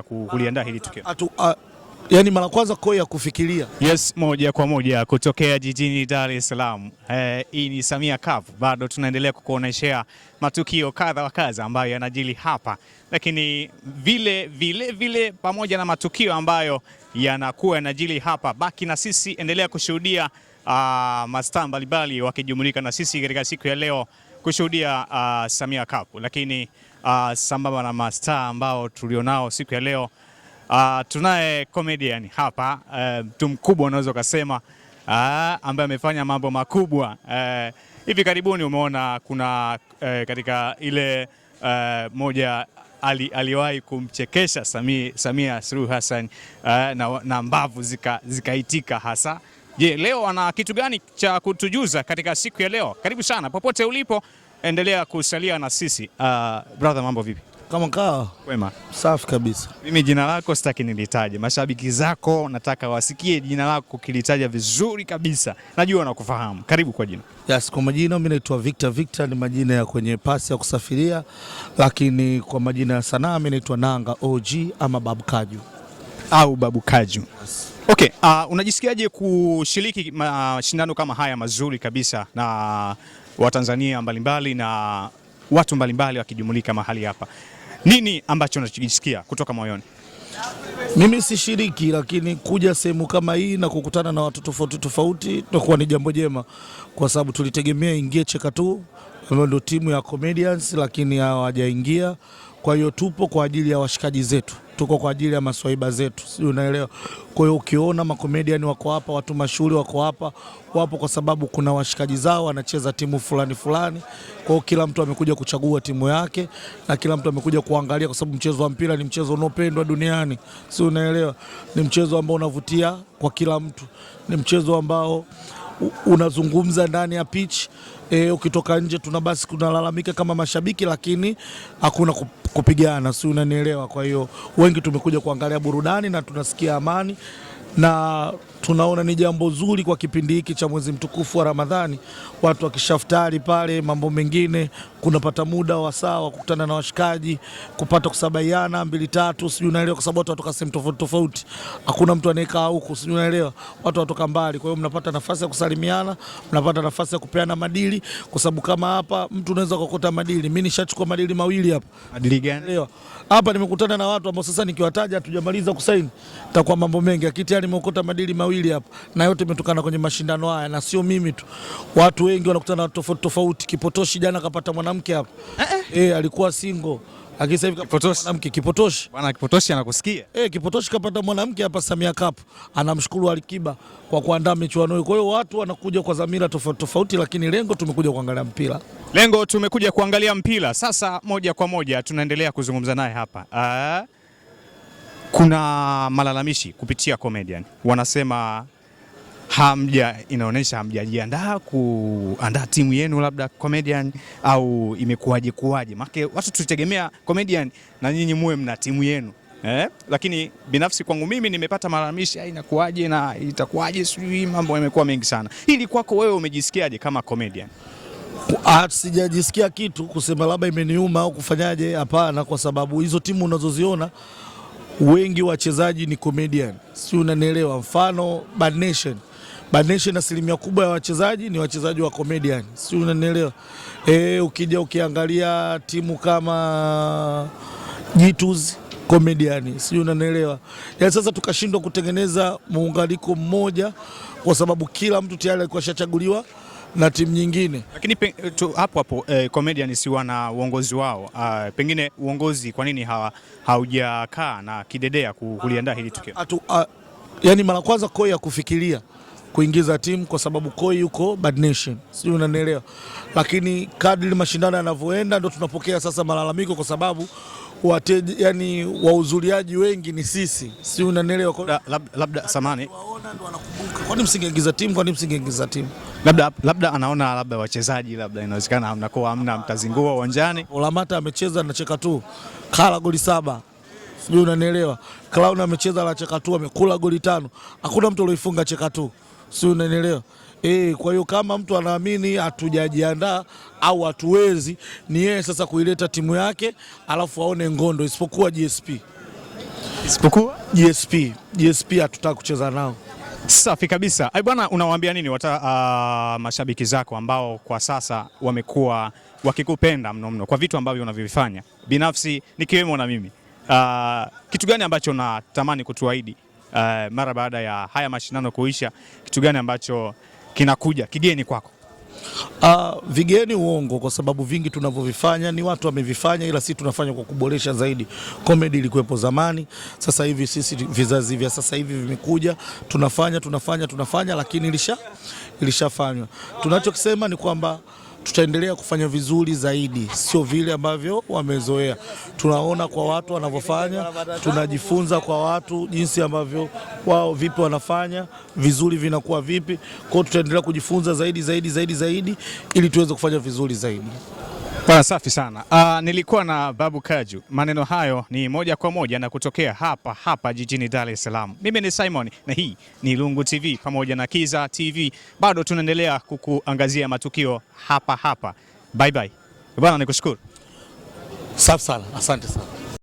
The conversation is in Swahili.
kuliandaa hili tukio. Yani mara kwanza ya kufikiria. Yes, moja kwa moja kutokea jijini Dar es Salaam. Hii ni Samia Cup. Bado tunaendelea kukuoneshea matukio kadha wa kadha ambayo yanajili hapa, lakini vile pamoja na matukio ambayo yanakuwa yanajili hapa, baki na sisi, endelea kushuhudia mastaa mbalimbali wakijumulika na sisi katika siku ya leo kushuhudia Samia Cup. Lakini sambamba na mastaa ambao tulionao siku ya leo, tunaye comedian hapa, mtu mkubwa unaweza kusema, ambaye amefanya mambo makubwa. Hivi karibuni umeona kuna katika ile moja aliwahi kumchekesha Samia Suluhu Hassan na mbavu zikaitika hasa. Je, leo ana kitu gani cha kutujuza katika siku ya leo? Karibu sana popote ulipo, endelea kusalia na sisi. Brother, mambo vipi? Kama kawa. Wema. Safi kabisa. Mimi jina lako sitaki nilitaje. Mashabiki zako nataka wasikie jina lako kilitaja vizuri kabisa. Najua nakufahamu. Karibu kwa jina. Yes, kwa majina mimi naitwa Victor, ni majina ya kwenye pasi ya kusafiria, lakini kwa majina ya sanaa mimi naitwa Nanga OG ama Babu Kaju. Au Babu Kaju. Yes. Okay, unajisikiaje kushiriki mashindano kama haya mazuri kabisa na Watanzania mbalimbali na watu mbalimbali wakijumulika mahali hapa? Nini ambacho unachojisikia kutoka moyoni? Mimi sishiriki, lakini kuja sehemu kama hii na kukutana na watu tofauti tutakuwa ni jambo jema, kwa sababu tulitegemea ingie Chekatu, ndio timu ya comedians, lakini hawajaingia. Kwa hiyo tupo kwa ajili ya washikaji zetu, tuko kwa ajili ya maswaiba zetu, si unaelewa? Kwa hiyo ukiona makomediani wako hapa, watu mashuhuri wako hapa, wapo kwa sababu kuna washikaji zao wanacheza timu fulani. Kwa hiyo kila mtu amekuja kuchagua timu yake na kila mtu amekuja kuangalia, kwa sababu mchezo wa mpira ni mchezo unaopendwa duniani, si unaelewa? Ni mchezo ambao unavutia kwa kila mtu, ni mchezo ambao unazungumza ndani ya pitch. Ukitoka nje tunabasi kunalalamika kama mashabiki, lakini hakuna kupigana, si unanielewa? Kwa hiyo wengi tumekuja kuangalia burudani na tunasikia amani, na tunaona ni jambo zuri kwa kipindi hiki cha mwezi mtukufu wa Ramadhani, watu wakishaftari pale, mambo mengine kunapata muda wa sawa kukutana na washikaji, kupata kusabaiana 2-3, sijui unaelewa, kwa sababu watu watoka sehemu tofauti. Hakuna mtu anayekaa huku, sijui unaelewa, watu watoka mbali. Kwa hiyo mnapata nafasi ya kusalimiana, mnapata nafasi ya kupeana madili, kwa sababu kama hapa mtu unaweza kukota madili. Mimi nishachukua madili mawili hapa. Madili gani? Hapa nimekutana na watu ambao sasa nikiwataja hatujamaliza kusaini itakuwa mambo mengi. Akitayari nimekota madili mawili hapa, na yote imetokana kwenye mashindano haya, na sio mimi tu. Watu wengi wanakutana na tofauti. Kipotoshi jana kapata mwanamke hapa. Alikuwa single. Lakini sasa hivi kapata mwanamke. Kipotoshi. Bwana Kipotoshi anakusikia? Kipotoshi kapata mwanamke hapa Samia Cup. Anamshukuru Alikiba kwa kuandaa michuano hiyo. Kwa hiyo watu wanakuja kwa dhamira tofauti, lakini lengo tumekuja kuangalia mpira. Lengo tumekuja kuangalia mpira. Sasa moja kwa moja tunaendelea kuzungumza naye hapa. Kuna malalamishi kupitia comedian. Wanasema inaonyesha hamjajiandaa kuandaa timu yenu, labda comedian, au imekuwaje? Maana watu tutegemea comedian na nyinyi muwe mna timu yenu. Lakini binafsi kwangu mimi nimepata malalamishi, inakuwaje na itakuwaje, sijui mambo yamekuwa mengi sana. Hili kwako wewe umejisikiaje kama comedian? Sijajisikia kitu kusema labda imeniuma au kufanyaje, hapana, kwa sababu hizo timu unazoziona wengi wachezaji ni comedian, si unanielewa? Mfano Bad Nation asilimia kubwa ya wachezaji ni wachezaji wa comedian, si unanielewa? Ukija ukiangalia timu kama Jitus comedian, si unanielewa? Ya sasa tukashindwa kutengeneza muunganiko mmoja, kwa sababu kila mtu tayari alikuwa shachaguliwa na timu nyingine. Lakini hapo comedian si wana uongozi wao. Pengine uongozi kwa nini haujakaa na kidedea kuliandaa hili tukio? Yani mara kwanza ya kufikiria kuingiza timu, kwa sababu yuko Bad Nation, si unanielewa? Lakini kadri mashindano yanavyoenda ndio tunapokea sasa malalamiko, kwa sababu yani wahudhuriaji wengi ni sisi, si unanielewa? Labda samani, waona ndio wanakumbuka, kwani msingeingiza timu? Labda anaona labda wachezaji, labda inawezekana mnakuwa hamna, mtazingua uwanjani. Olamata amecheza na Chekatu, kala goli 7, sijui unanielewa? Clown amecheza na Chekatu, amekula goli 5. Hakuna mtu aliyefunga Chekatu, si unanielewa? Kwa hiyo kama mtu anaamini hatujajiandaa au hatuwezi, ni yeye sasa kuileta timu yake alafu aone ngondo, isipokuwa GSP. Isipokuwa GSP hatutaka kucheza nao. Safi kabisa. Bwana, unawaambia nini mashabiki zako ambao kwa sasa wamekuwa wakikupenda mno kwa vitu ambavyo unavyovifanya binafsi nikiwemo na mimi? Kitu gani ambacho natamani kutuahidi mara baada ya haya mashindano kuisha? Kitu gani ambacho kinakuja kigeni kwako? Vigeni uongo, kwa sababu vingi tunavyovifanya ni watu wamevifanya, ila sisi tunafanya kwa kuboresha zaidi. Comedy ilikuwepo zamani, sasa hivi sisi vizazi vya sasa hivi vimekuja, tunafanya lakini ilishafanywa. Tunachokisema ni kwamba tutaendelea kufanya vizuri zaidi, sio vile ambavyo wamezoea. Tunaona kwa watu wanavyofanya, tunajifunza kwa watu jinsi ambavyo wao vipi wanafanya vizuri, vinakuwa vipi. Kwa hiyo tutaendelea kujifunza zaidi ili tuweze kufanya vizuri zaidi. Safi sana. Nilikuwa na Babu Kaju. Maneno hayo ni moja kwa moja na kutokea hapa jijini Dar es Salaam. Mimi ni Simon na hii ni Lungu TV pamoja na Kiza TV. Bado tunaendelea kukuangazia matukio hapa. Bye bye. Bwana, nikushukuru. Safi sana. Asante sana.